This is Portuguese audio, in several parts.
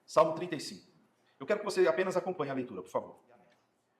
Salmo 35. Eu quero que você apenas acompanhe a leitura, por favor.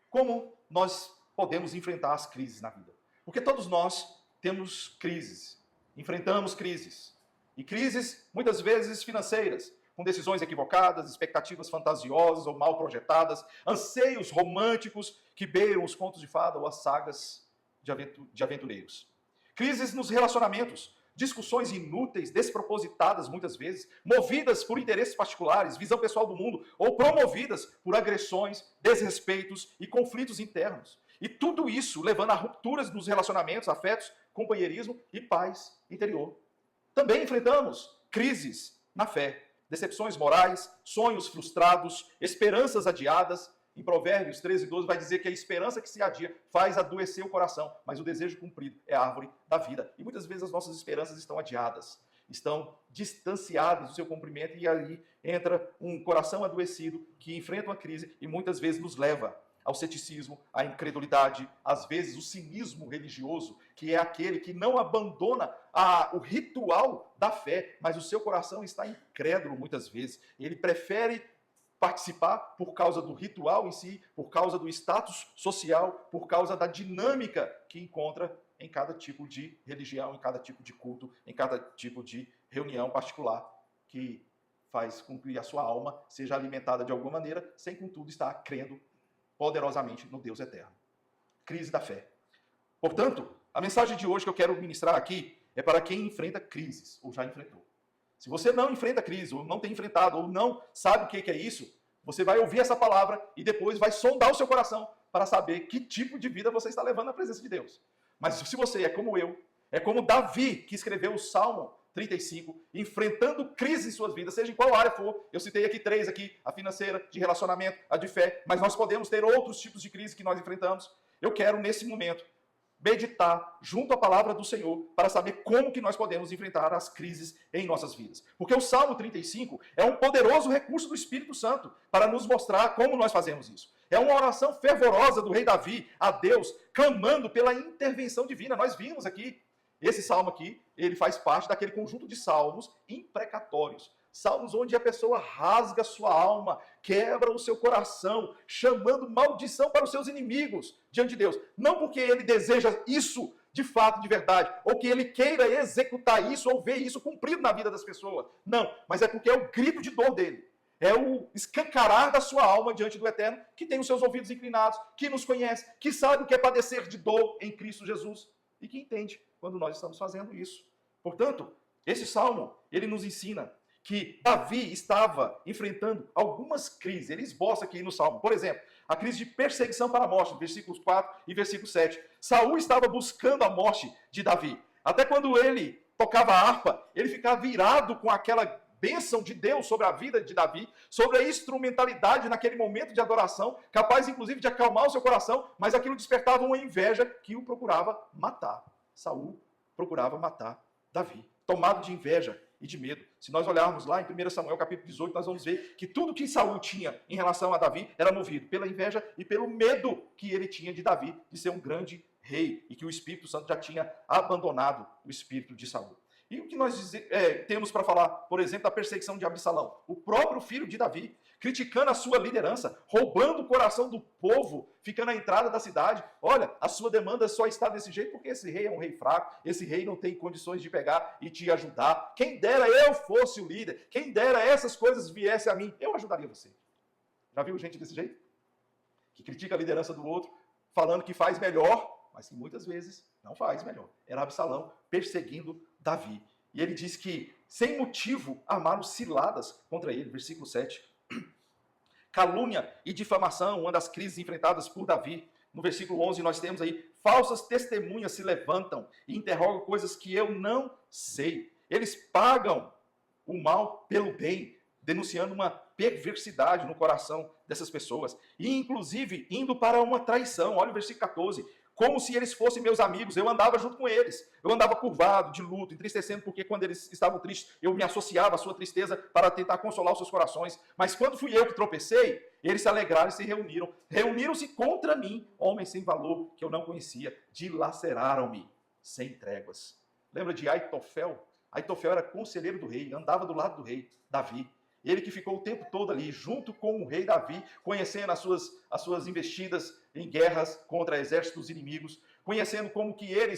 Como nós podemos enfrentar as crises na vida? Porque todos nós temos crises, enfrentamos crises. E crises, muitas vezes, financeiras, com decisões equivocadas, expectativas fantasiosas ou mal projetadas, anseios românticos que beiram os contos de fada ou as sagas de aventureiros. Crises nos relacionamentos, discussões inúteis, despropositadas muitas vezes, movidas por interesses particulares, visão pessoal do mundo, ou promovidas por agressões, desrespeitos e conflitos internos. E tudo isso levando a rupturas nos relacionamentos, afetos, companheirismo e paz interior. Também enfrentamos crises na fé, decepções morais, sonhos frustrados, esperanças adiadas. Em Provérbios 13:12 vai dizer que a esperança que se adia faz adoecer o coração, mas o desejo cumprido é a árvore da vida. E muitas vezes as nossas esperanças estão adiadas, estão distanciadas do seu cumprimento, e aí entra um coração adoecido que enfrenta uma crise e muitas vezes nos leva ao ceticismo, à incredulidade, às vezes o cinismo religioso, que é aquele que não abandona o ritual da fé, mas o seu coração está incrédulo muitas vezes. Ele prefere participar por causa do ritual em si, por causa do status social, por causa da dinâmica que encontra em cada tipo de religião, em cada tipo de culto, em cada tipo de reunião particular, que faz com que a sua alma seja alimentada de alguma maneira, sem contudo estar crendo poderosamente no Deus eterno. Crise da fé. Portanto, a mensagem de hoje que eu quero ministrar aqui é para quem enfrenta crises, ou já enfrentou. Se você não enfrenta crise, ou não tem enfrentado, ou não sabe o que é isso, você vai ouvir essa palavra e depois vai sondar o seu coração para saber que tipo de vida você está levando na presença de Deus. Mas se você é como eu, é como Davi, que escreveu o Salmo 35, enfrentando crise em suas vidas, seja em qual área for. Eu citei aqui 3, a financeira, de relacionamento, a de fé, mas nós podemos ter outros tipos de crise que nós enfrentamos. Eu quero, nesse momento, meditar junto à palavra do Senhor para saber como que nós podemos enfrentar as crises em nossas vidas. Porque o Salmo 35 é um poderoso recurso do Espírito Santo para nos mostrar como nós fazemos isso. É uma oração fervorosa do rei Davi a Deus, clamando pela intervenção divina. Nós vimos aqui, esse salmo aqui, ele faz parte daquele conjunto de salmos imprecatórios. Salmos onde a pessoa rasga sua alma, quebra o seu coração, chamando maldição para os seus inimigos diante de Deus. Não porque ele deseja isso de fato, de verdade, ou que ele queira executar isso ou ver isso cumprido na vida das pessoas. Não, mas é porque é o grito de dor dele. É o escancarar da sua alma diante do Eterno, que tem os seus ouvidos inclinados, que nos conhece, que sabe o que é padecer de dor em Cristo Jesus e que entende quando nós estamos fazendo isso. Portanto, esse salmo, ele nos ensina que Davi estava enfrentando algumas crises. Ele esboça aqui no Salmo. Por exemplo, a crise de perseguição para a morte, versículos 4 e versículo 7. Saul estava buscando a morte de Davi. Até quando ele tocava a harpa, ele ficava virado com aquela bênção de Deus sobre a vida de Davi, sobre a instrumentalidade naquele momento de adoração, capaz inclusive de acalmar o seu coração, mas aquilo despertava uma inveja que o procurava matar. Saul procurava matar Davi, tomado de inveja e de medo. Se nós olharmos lá em 1 Samuel capítulo 18, nós vamos ver que tudo que Saul tinha em relação a Davi era movido pela inveja e pelo medo que ele tinha de Davi, de ser um grande rei, e que o Espírito Santo já tinha abandonado o espírito de Saul. E o que nós temos para falar, por exemplo, da perseguição de Absalão? O próprio filho de Davi, criticando a sua liderança, roubando o coração do povo, ficando à entrada da cidade. Olha, a sua demanda só está desse jeito porque esse rei é um rei fraco, esse rei não tem condições de pegar e te ajudar. Quem dera eu fosse o líder, quem dera essas coisas viessem a mim, eu ajudaria você. Já viu gente desse jeito? Que critica a liderança do outro, falando que faz melhor, mas que muitas vezes não faz melhor. Era Absalão perseguindo Davi. E ele diz que, sem motivo, armaram ciladas contra ele. Versículo 7. Calúnia e difamação, uma das crises enfrentadas por Davi. No versículo 11 nós temos aí, falsas testemunhas se levantam e interrogam coisas que eu não sei. Eles pagam o mal pelo bem, denunciando uma perversidade no coração dessas pessoas. E, inclusive, indo para uma traição. Olha o versículo 14. Como se eles fossem meus amigos, eu andava junto com eles. Eu andava curvado, de luto, entristecendo, porque quando eles estavam tristes, eu me associava à sua tristeza para tentar consolar os seus corações. Mas quando fui eu que tropecei, eles se alegraram e se reuniram. Reuniram-se contra mim, homens sem valor, que eu não conhecia. Dilaceraram-me sem tréguas. Lembra de Aitofel? Aitofel era conselheiro do rei, andava do lado do rei, Davi. ele que ficou o tempo todo ali, junto com o rei Davi, conhecendo as suas investidas em guerras contra exércitos inimigos, conhecendo como que ele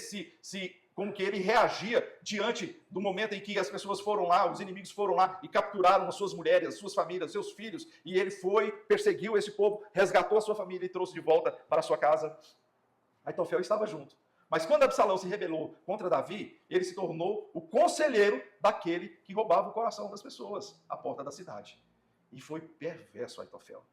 como que ele reagia diante do momento em que as pessoas foram lá, os inimigos foram lá e capturaram as suas mulheres, as suas famílias, seus filhos, e ele foi, perseguiu esse povo, resgatou a sua família e trouxe de volta para a sua casa. Aitofel estava junto. Mas quando Absalão se rebelou contra Davi, ele se tornou o conselheiro daquele que roubava o coração das pessoas à porta da cidade. E foi perverso Aitofel.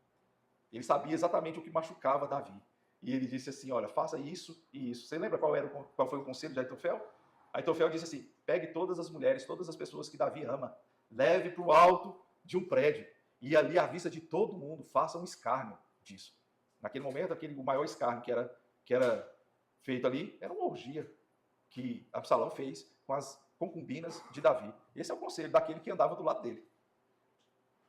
Ele sabia exatamente o que machucava Davi. E ele disse assim, olha, faça isso e isso. Você lembra qual foi o conselho de Aitofel? Aitofel disse assim, pegue todas as mulheres, todas as pessoas que Davi ama, leve para o alto de um prédio e ali à vista de todo mundo faça um escárnio disso. Naquele momento, o maior escárnio que era feito ali era uma orgia que Absalão fez com as concubinas de Davi. Esse é o conselho daquele que andava do lado dele.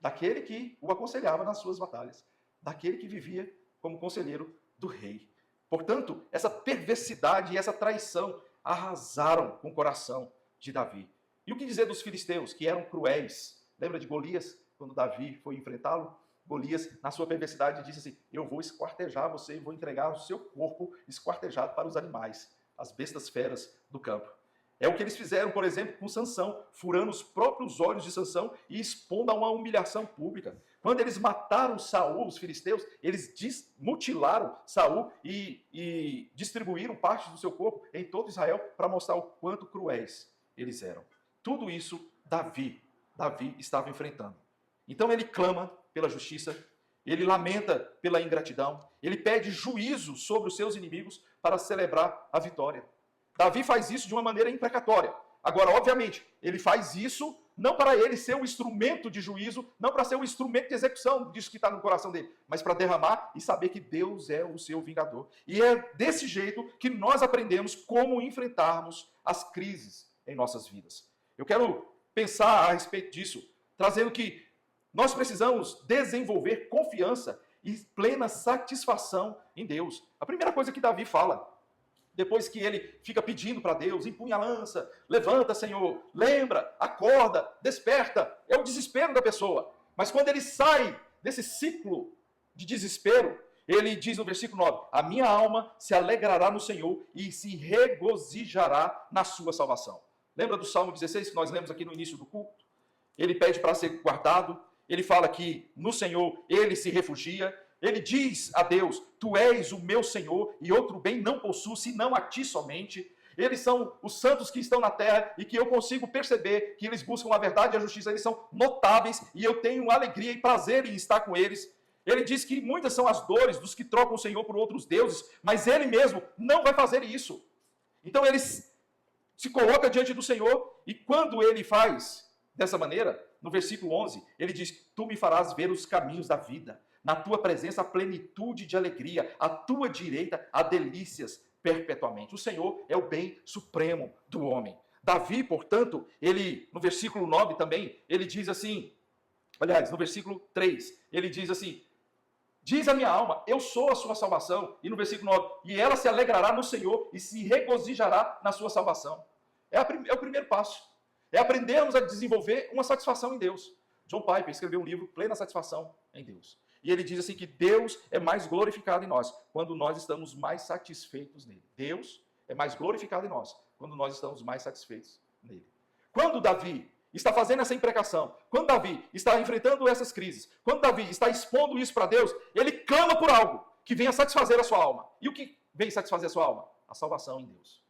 Daquele que o aconselhava nas suas batalhas. Daquele que vivia como conselheiro do rei. Portanto, essa perversidade e essa traição arrasaram com o coração de Davi. E o que dizer dos filisteus, que eram cruéis? Lembra de Golias, quando Davi foi enfrentá-lo? Golias, na sua perversidade, disse assim, eu vou esquartejar você e vou entregar o seu corpo esquartejado para os animais, as bestas feras do campo. É o que eles fizeram, por exemplo, com Sansão, furando os próprios olhos de Sansão e expondo a uma humilhação pública. Quando eles mataram Saul, os filisteus, eles mutilaram Saul e distribuíram partes do seu corpo em todo Israel para mostrar o quanto cruéis eles eram. Tudo isso Davi estava enfrentando. Então ele clama pela justiça, ele lamenta pela ingratidão, ele pede juízo sobre os seus inimigos para celebrar a vitória. Davi faz isso de uma maneira imprecatória. Agora, obviamente, ele faz isso não para ele ser um instrumento de juízo, não para ser um instrumento de execução disso que está no coração dele, mas para derramar e saber que Deus é o seu vingador. E é desse jeito que nós aprendemos como enfrentarmos as crises em nossas vidas. Eu quero pensar a respeito disso, trazendo que nós precisamos desenvolver confiança e plena satisfação em Deus. A primeira coisa que Davi fala, depois que ele fica pedindo para Deus, empunha a lança, levanta, Senhor, lembra, acorda, desperta, é o desespero da pessoa. Mas quando ele sai desse ciclo de desespero, ele diz no versículo 9, a minha alma se alegrará no Senhor e se regozijará na sua salvação. Lembra do Salmo 16 que nós lemos aqui no início do culto? Ele pede para ser guardado, ele fala que no Senhor ele se refugia, ele diz a Deus, tu és o meu Senhor e outro bem não possuo, senão a ti somente. Eles são os santos que estão na terra e que eu consigo perceber que eles buscam a verdade e a justiça, eles são notáveis e eu tenho alegria e prazer em estar com eles. Ele diz que muitas são as dores dos que trocam o Senhor por outros deuses, mas ele mesmo não vai fazer isso. Então ele se coloca diante do Senhor e quando ele faz dessa maneira, no versículo 11, ele diz, tu me farás ver os caminhos da vida, na tua presença a plenitude de alegria, à tua direita há delícias perpetuamente. O Senhor é o bem supremo do homem. Davi, portanto, ele, no versículo 9 também, ele diz assim, aliás, no versículo 3, ele diz assim, diz a minha alma, eu sou a sua salvação, e no versículo 9, e ela se alegrará no Senhor e se regozijará na sua salvação. É o primeiro passo. É aprendermos a desenvolver uma satisfação em Deus. John Piper escreveu um livro, Plena Satisfação em Deus. E ele diz assim que Deus é mais glorificado em nós quando nós estamos mais satisfeitos nele. Deus é mais glorificado em nós quando nós estamos mais satisfeitos nele. Quando Davi está fazendo essa imprecação, quando Davi está enfrentando essas crises, quando Davi está expondo isso para Deus, ele clama por algo que venha satisfazer a sua alma. E o que vem satisfazer a sua alma? A salvação em Deus.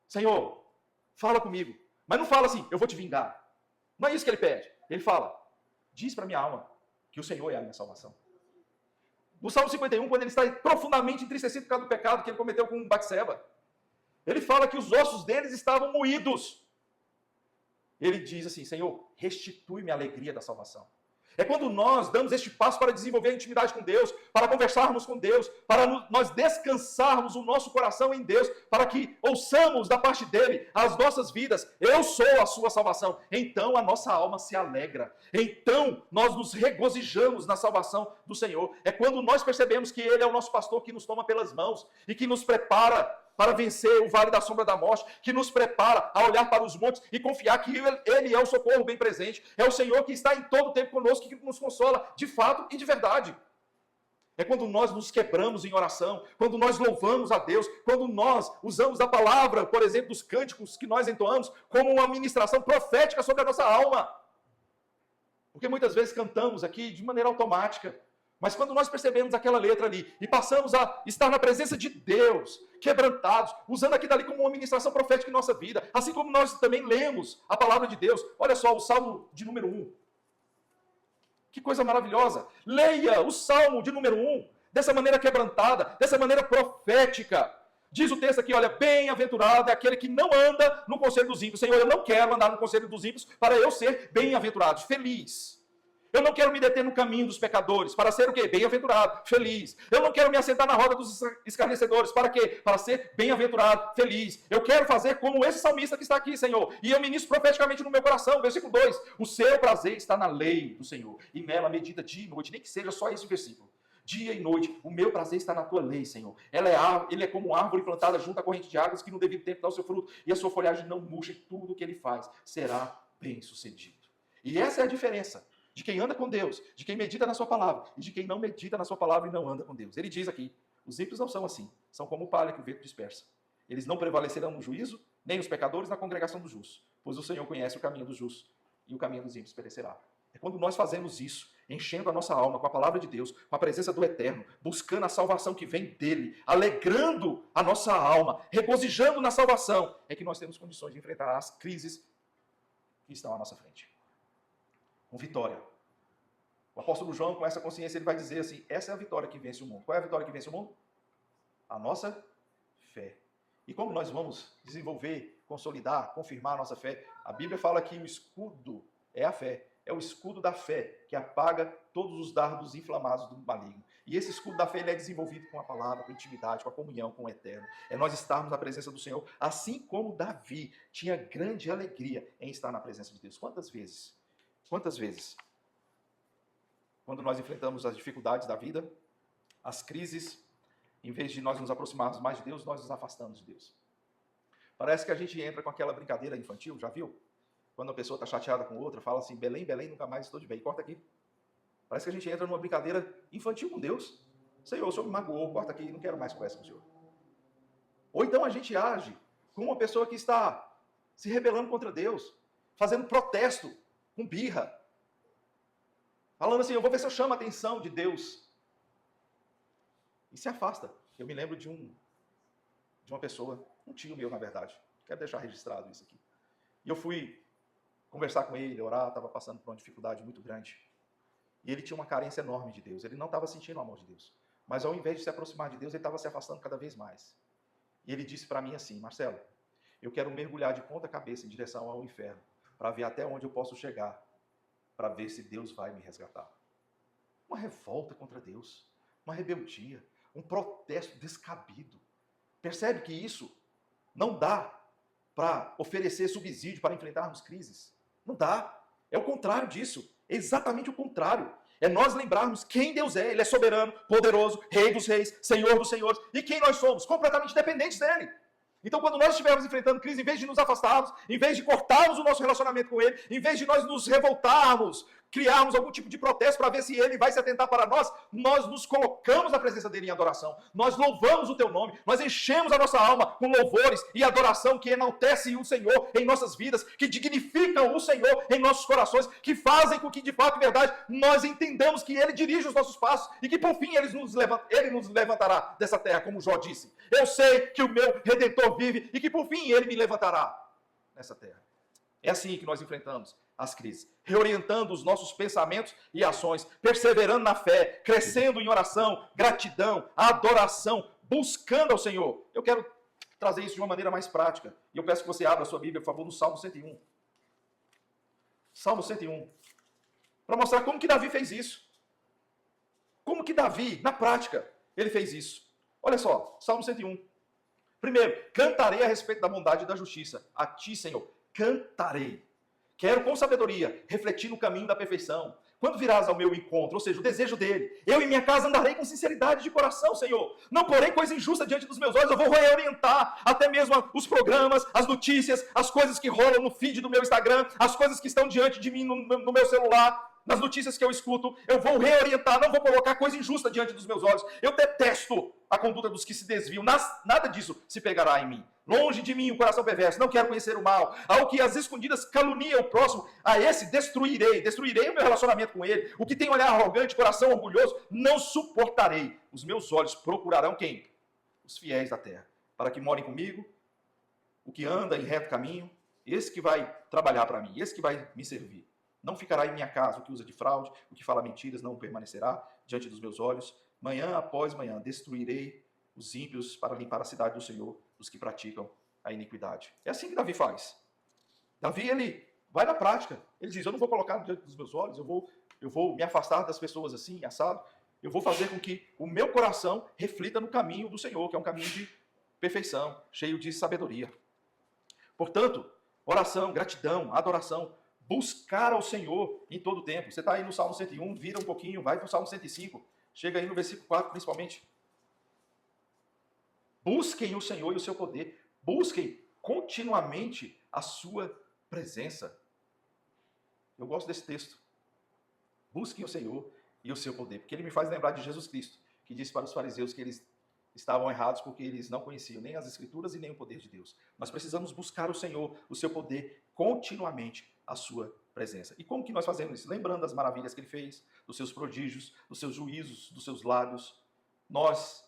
Senhor, fala comigo. Mas não fala assim, eu vou te vingar. Não é isso que ele pede. Ele fala, diz para minha alma que o Senhor é a minha salvação. No Salmo 51, quando ele está profundamente entristecido por causa do pecado que ele cometeu com Batseba, ele fala que os ossos deles estavam moídos. Ele diz assim, Senhor, restitui-me a alegria da salvação. É quando nós damos este passo para desenvolver a intimidade com Deus, para conversarmos com Deus, para nós descansarmos o nosso coração em Deus, para que ouçamos da parte dele as nossas vidas. Eu sou a sua salvação. Então a nossa alma se alegra. Então nós nos regozijamos na salvação do Senhor. É quando nós percebemos que ele é o nosso pastor que nos toma pelas mãos e que nos prepara para vencer o vale da sombra da morte, que nos prepara a olhar para os montes e confiar que Ele é o socorro bem presente, é o Senhor que está em todo o tempo conosco, que nos consola de fato e de verdade. É quando nós nos quebramos em oração, quando nós louvamos a Deus, quando nós usamos a palavra, por exemplo, dos cânticos que nós entoamos, como uma ministração profética sobre a nossa alma. Porque muitas vezes cantamos aqui de maneira automática, mas quando nós percebemos aquela letra ali e passamos a estar na presença de Deus, quebrantados, usando aquilo ali como uma ministração profética em nossa vida, assim como nós também lemos a palavra de Deus. Olha só, o Salmo de número 1. Que coisa maravilhosa! Leia o Salmo de número 1, dessa maneira quebrantada, dessa maneira profética. Diz o texto aqui, olha, bem-aventurado é aquele que não anda no conselho dos ímpios. Senhor, eu não quero andar no conselho dos ímpios para eu ser bem-aventurado, feliz. Eu não quero me deter no caminho dos pecadores, para ser o quê? Bem-aventurado, feliz. Eu não quero me assentar na roda dos escarnecedores, para quê? Para ser bem-aventurado, feliz. Eu quero fazer como esse salmista que está aqui, Senhor. E eu ministro profeticamente no meu coração, versículo 2. O seu prazer está na lei do Senhor, e nela medita dia e noite, nem que seja só esse versículo. Dia e noite, o meu prazer está na tua lei, Senhor. Ele é como árvore plantada junto à corrente de águas, que no devido tempo dá o seu fruto, e a sua folhagem não murcha, e tudo o que ele faz será bem sucedido. E essa é a diferença de quem anda com Deus, de quem medita na sua palavra, e de quem não medita na sua palavra e não anda com Deus. Ele diz aqui, os ímpios não são assim, são como palha que o vento dispersa. Eles não prevalecerão no juízo, nem os pecadores na congregação dos justos, pois o Senhor conhece o caminho dos justos, e o caminho dos ímpios perecerá. É quando nós fazemos isso, enchendo a nossa alma com a palavra de Deus, com a presença do Eterno, buscando a salvação que vem dele, alegrando a nossa alma, regozijando na salvação, é que nós temos condições de enfrentar as crises que estão à nossa frente. Com vitória. O apóstolo João, com essa consciência, ele vai dizer assim, essa é a vitória que vence o mundo. Qual é a vitória que vence o mundo? A nossa fé. E como nós vamos desenvolver, consolidar, confirmar a nossa fé? A Bíblia fala que o escudo é a fé. É o escudo da fé que apaga todos os dardos inflamados do maligno. E esse escudo da fé ele é desenvolvido com a palavra, com a intimidade, com a comunhão com o Eterno. É nós estarmos na presença do Senhor, assim como Davi tinha grande alegria em estar na presença de Deus. Quantas vezes, quando nós enfrentamos as dificuldades da vida, as crises, em vez de nós nos aproximarmos mais de Deus, nós nos afastamos de Deus. Parece que a gente entra com aquela brincadeira infantil, já viu? Quando a pessoa está chateada com outra, fala assim, Belém, Belém, nunca mais estou de bem. Corta aqui. Parece que a gente entra numa brincadeira infantil com Deus. Senhor, o Senhor me magoou, corta aqui, não quero mais conversa com o Senhor. Ou então a gente age como uma pessoa que está se rebelando contra Deus, fazendo protesto, com birra. Falando assim, eu vou ver se eu chamo a atenção de Deus. E se afasta. Eu me lembro de uma pessoa, um tio meu, na verdade. Quero deixar registrado isso aqui. E eu fui conversar com ele, orar, estava passando por uma dificuldade muito grande. E ele tinha uma carência enorme de Deus. Ele não estava sentindo o amor de Deus. Mas ao invés de se aproximar de Deus, ele estava se afastando cada vez mais. E ele disse para mim assim, Marcelo, eu quero mergulhar de ponta cabeça em direção ao inferno, para ver até onde eu posso chegar, para ver se Deus vai me resgatar. Uma revolta contra Deus, uma rebeldia, um protesto descabido. Percebe que isso não dá para oferecer subsídio para enfrentarmos crises? Não dá. É o contrário disso. É exatamente o contrário. É nós lembrarmos quem Deus é. Ele é soberano, poderoso, Rei dos reis, Senhor dos senhores. E quem nós somos? Completamente dependentes dele. Então, quando nós estivermos enfrentando crise, em vez de nos afastarmos, em vez de cortarmos o nosso relacionamento com ele, em vez de nós nos revoltarmos, criarmos algum tipo de protesto para ver se ele vai se atentar para nós, nós nos colocamos na presença dele em adoração. Nós louvamos o teu nome, nós enchemos a nossa alma com louvores e adoração que enaltecem o Senhor em nossas vidas, que dignificam o Senhor em nossos corações, que fazem com que, de fato e verdade, nós entendamos que ele dirige os nossos passos e que, por fim, ele nos levantará dessa terra, como Jó disse. Eu sei que o meu Redentor vive e que, por fim, ele me levantará nessa terra. É assim que nós enfrentamos as crises, reorientando os nossos pensamentos e ações, perseverando na fé, crescendo em oração, gratidão, adoração, buscando ao Senhor. Eu quero trazer isso de uma maneira mais prática. E eu peço que você abra a sua Bíblia, por favor, no Salmo 101. Salmo 101. Para mostrar como que Davi fez isso. Como que Davi, na prática, ele fez isso. Olha só, Salmo 101. Primeiro, cantarei a respeito da bondade e da justiça. A ti, Senhor, cantarei. Quero com sabedoria refletir no caminho da perfeição. Quando virás ao meu encontro, ou seja, o desejo dele, eu e minha casa andarei com sinceridade de coração, Senhor. Não porém coisa injusta diante dos meus olhos, eu vou reorientar até mesmo os programas, as notícias, as coisas que rolam no feed do meu Instagram, as coisas que estão diante de mim no meu celular, nas notícias que eu escuto, eu vou reorientar, não vou colocar coisa injusta diante dos meus olhos. Eu detesto a conduta dos que se desviam, nada disso se pegará em mim. Longe de mim o coração perverso, não quero conhecer o mal. Ao que às escondidas calunia o próximo, a esse destruirei o meu relacionamento com ele. O que tem olhar arrogante, coração orgulhoso, não suportarei. Os meus olhos procurarão quem? Os fiéis da terra, para que morem comigo, o que anda em reto caminho, esse que vai trabalhar para mim, esse que vai me servir. Não ficará em minha casa o que usa de fraude, o que fala mentiras, não permanecerá diante dos meus olhos. Manhã após manhã destruirei os ímpios para limpar a cidade do Senhor, os que praticam a iniquidade. É assim que Davi faz. Davi, ele vai na prática. Ele diz, eu não vou colocar diante dos meus olhos, eu vou me afastar das pessoas assim, assado. Eu vou fazer com que o meu coração reflita no caminho do Senhor, que é um caminho de perfeição, cheio de sabedoria. Portanto, oração, gratidão, adoração, buscar ao Senhor em todo o tempo. Você está aí no Salmo 101, vira um pouquinho, vai para o Salmo 105, chega aí no versículo 4 principalmente. Busquem o Senhor e o seu poder. Busquem continuamente a sua presença. Eu gosto desse texto. Busquem o Senhor e o seu poder, porque ele me faz lembrar de Jesus Cristo, que disse para os fariseus que eles estavam errados porque eles não conheciam nem as Escrituras e nem o poder de Deus. Nós precisamos buscar o Senhor, o seu poder, continuamente a sua presença. E como que nós fazemos isso? Lembrando das maravilhas que ele fez, dos seus prodígios, dos seus juízos, dos seus lábios. Nós,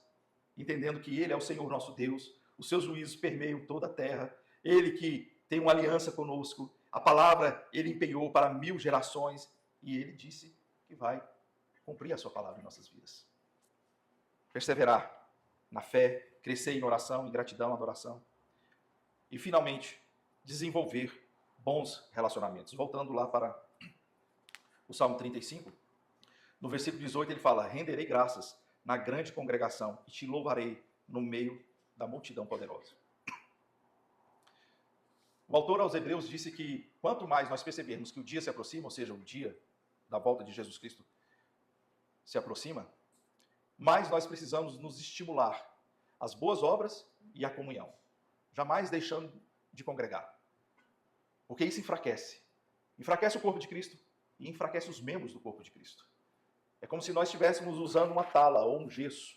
entendendo que ele é o Senhor nosso Deus, os seus juízos permeiam toda a terra, ele que tem uma aliança conosco, a palavra ele empenhou para 1000 gerações e ele disse que vai cumprir a sua palavra em nossas vidas. Perseverar na fé, crescer em oração, em gratidão, adoração. E, finalmente, desenvolver bons relacionamentos. Voltando lá para o Salmo 35, no versículo 18 ele fala, renderei graças na grande congregação e te louvarei no meio da multidão poderosa. O autor aos Hebreus disse que quanto mais nós percebermos que o dia se aproxima, ou seja, o dia da volta de Jesus Cristo se aproxima, mais nós precisamos nos estimular às boas obras e à comunhão, jamais deixando de congregar, porque isso enfraquece o corpo de Cristo e enfraquece os membros do corpo de Cristo. É como se nós estivéssemos usando uma tala ou um gesso,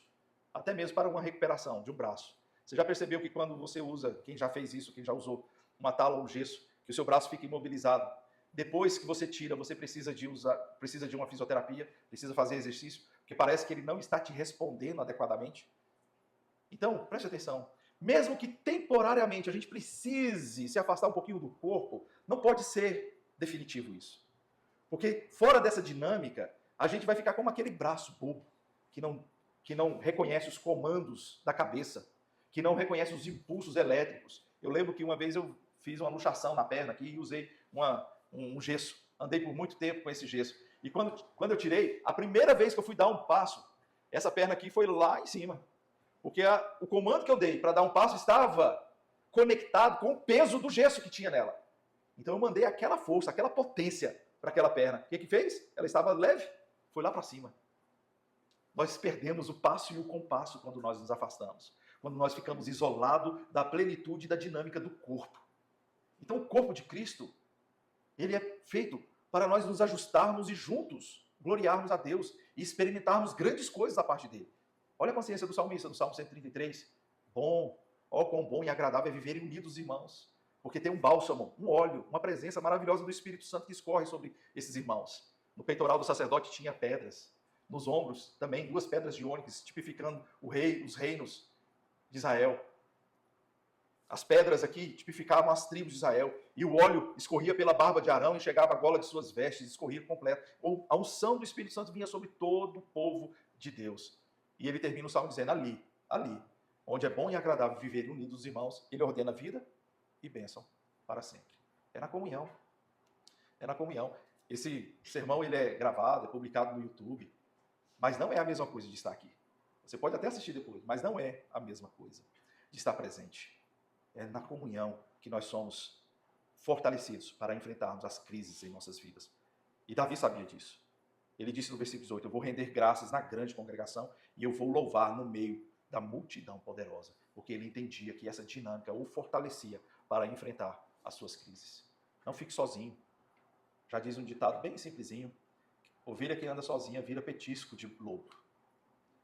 até mesmo para uma recuperação de um braço. Você já percebeu que quando você usa, quem já fez isso, quem já usou uma tala ou um gesso, que o seu braço fica imobilizado, depois que você tira, você precisa de uma fisioterapia, precisa fazer exercício, porque parece que ele não está te respondendo adequadamente. Então, preste atenção, mesmo que temporariamente a gente precise se afastar um pouquinho do corpo, não pode ser definitivo isso. Porque fora dessa dinâmica, a gente vai ficar como aquele braço bobo, que não reconhece os comandos da cabeça, que não reconhece os impulsos elétricos. Eu lembro que uma vez eu fiz uma luxação na perna aqui e usei um gesso. Andei por muito tempo com esse gesso. E quando eu tirei, a primeira vez que eu fui dar um passo, essa perna aqui foi lá em cima. Porque o comando que eu dei para dar um passo estava conectado com o peso do gesso que tinha nela. Então eu mandei aquela força, aquela potência para aquela perna. O que fez? Ela estava leve, foi lá para cima. Nós perdemos o passo e o compasso quando nós nos afastamos. Quando nós ficamos isolados da plenitude e da dinâmica do corpo. Então o corpo de Cristo, ele é feito para nós nos ajustarmos e juntos gloriarmos a Deus e experimentarmos grandes coisas da parte dele. Olha a consciência do salmista, do Salmo 133. Bom, ó quão bom e agradável é viverem unidos, irmãos. Porque tem um bálsamo, um óleo, uma presença maravilhosa do Espírito Santo que escorre sobre esses irmãos. No peitoral do sacerdote tinha pedras. Nos ombros também 2 pedras de ônix, tipificando os reinos de Israel. As pedras aqui tipificavam as tribos de Israel. E o óleo escorria pela barba de Arão e chegava à gola de suas vestes, escorria completo. Ou a unção do Espírito Santo vinha sobre todo o povo de Deus. E ele termina o salmo dizendo, ali, onde é bom e agradável viver unidos os irmãos, ele ordena vida e bênção para sempre. É na comunhão. É na comunhão. Esse sermão ele é gravado, é publicado no YouTube, mas não é a mesma coisa de estar aqui. Você pode até assistir depois, mas não é a mesma coisa de estar presente. É na comunhão que nós somos fortalecidos para enfrentarmos as crises em nossas vidas. E Davi sabia disso. Ele disse no versículo 18, eu vou render graças na grande congregação e eu vou louvar no meio da multidão poderosa, porque ele entendia que essa dinâmica o fortalecia para enfrentar as suas crises. Não fique sozinho. Já diz um ditado bem simplesinho, ovelha que anda sozinha vira petisco de lobo.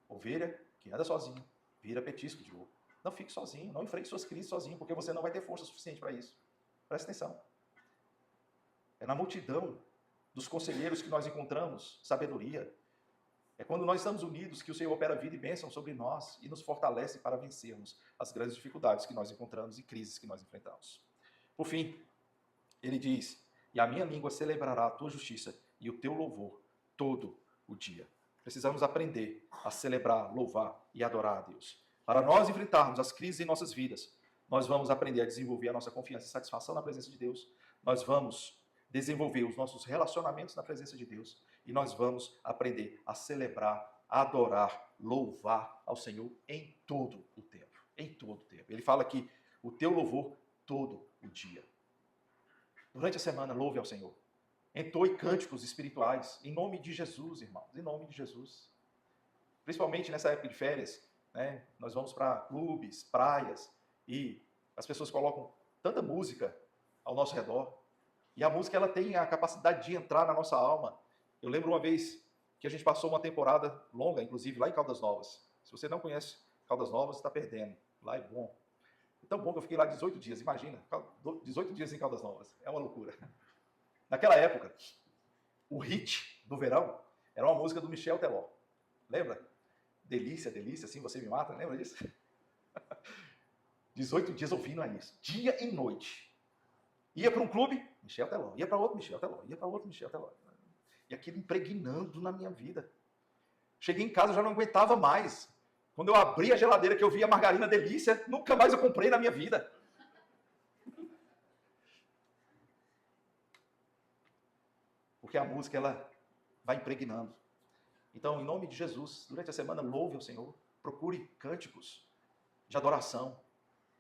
Ovelha que anda sozinha vira petisco de lobo. Não fique sozinho, não enfrente suas crises sozinho, porque você não vai ter força suficiente para isso. Presta atenção. É na multidão dos conselheiros que nós encontramos sabedoria. É quando nós estamos unidos que o Senhor opera vida e bênção sobre nós e nos fortalece para vencermos as grandes dificuldades que nós encontramos e crises que nós enfrentamos. Por fim, ele diz, e a minha língua celebrará a tua justiça e o teu louvor todo o dia. Precisamos aprender a celebrar, louvar e adorar a Deus. Para nós enfrentarmos as crises em nossas vidas, nós vamos aprender a desenvolver a nossa confiança e satisfação na presença de Deus. Nós vamos desenvolver os nossos relacionamentos na presença de Deus. E nós vamos aprender a celebrar, adorar, louvar ao Senhor em todo o tempo. Em todo o tempo. Ele fala aqui, o teu louvor todo o dia. Durante a semana, louve ao Senhor. Entoe cânticos espirituais, em nome de Jesus, irmãos, em nome de Jesus. Principalmente nessa época de férias, né, nós vamos para clubes, praias, e as pessoas colocam tanta música ao nosso redor, e a música ela tem a capacidade de entrar na nossa alma. Eu lembro uma vez que a gente passou uma temporada longa, inclusive lá em Caldas Novas. Se você não conhece Caldas Novas, você está perdendo. Lá é bom. É tão bom que eu fiquei lá 18 dias, imagina, 18 dias em Caldas Novas. É uma loucura. Naquela época, o hit do verão era uma música do Michel Teló. Lembra? Delícia, delícia, assim você me mata, lembra disso? 18 dias ouvindo isso, dia e noite. Ia para um clube, Michel Teló. Ia para outro, Michel Teló. Ia para outro, Michel Teló. E aquilo impregnando na minha vida. Cheguei em casa, já não aguentava mais. Quando eu abri a geladeira que eu vi a margarina delícia, nunca mais eu comprei na minha vida. Porque a música, ela vai impregnando. Então, em nome de Jesus, durante a semana, louve ao Senhor. Procure cânticos de adoração.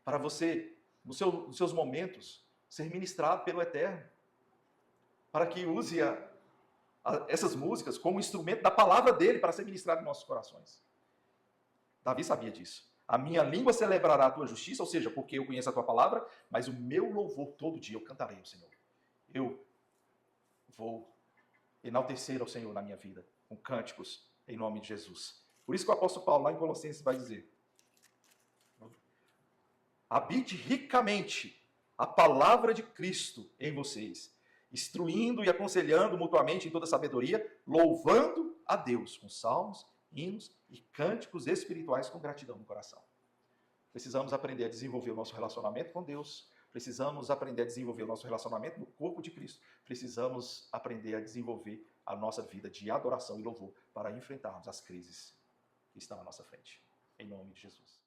Para você, nos seus momentos, ser ministrado pelo Eterno. Para que use essas músicas como instrumento da palavra dele para ser ministrado em nossos corações. Davi sabia disso. A minha língua celebrará a tua justiça, ou seja, porque eu conheço a tua palavra, mas o meu louvor todo dia eu cantarei ao Senhor. Eu vou enaltecer ao Senhor na minha vida, com cânticos em nome de Jesus. Por isso que o apóstolo Paulo, lá em Colossenses, vai dizer, habite ricamente a palavra de Cristo em vocês, instruindo e aconselhando mutuamente em toda sabedoria, louvando a Deus com salmos, hinos e cânticos espirituais com gratidão no coração. Precisamos aprender a desenvolver o nosso relacionamento com Deus, precisamos aprender a desenvolver o nosso relacionamento no corpo de Cristo, precisamos aprender a desenvolver a nossa vida de adoração e louvor para enfrentarmos as crises que estão à nossa frente. Em nome de Jesus.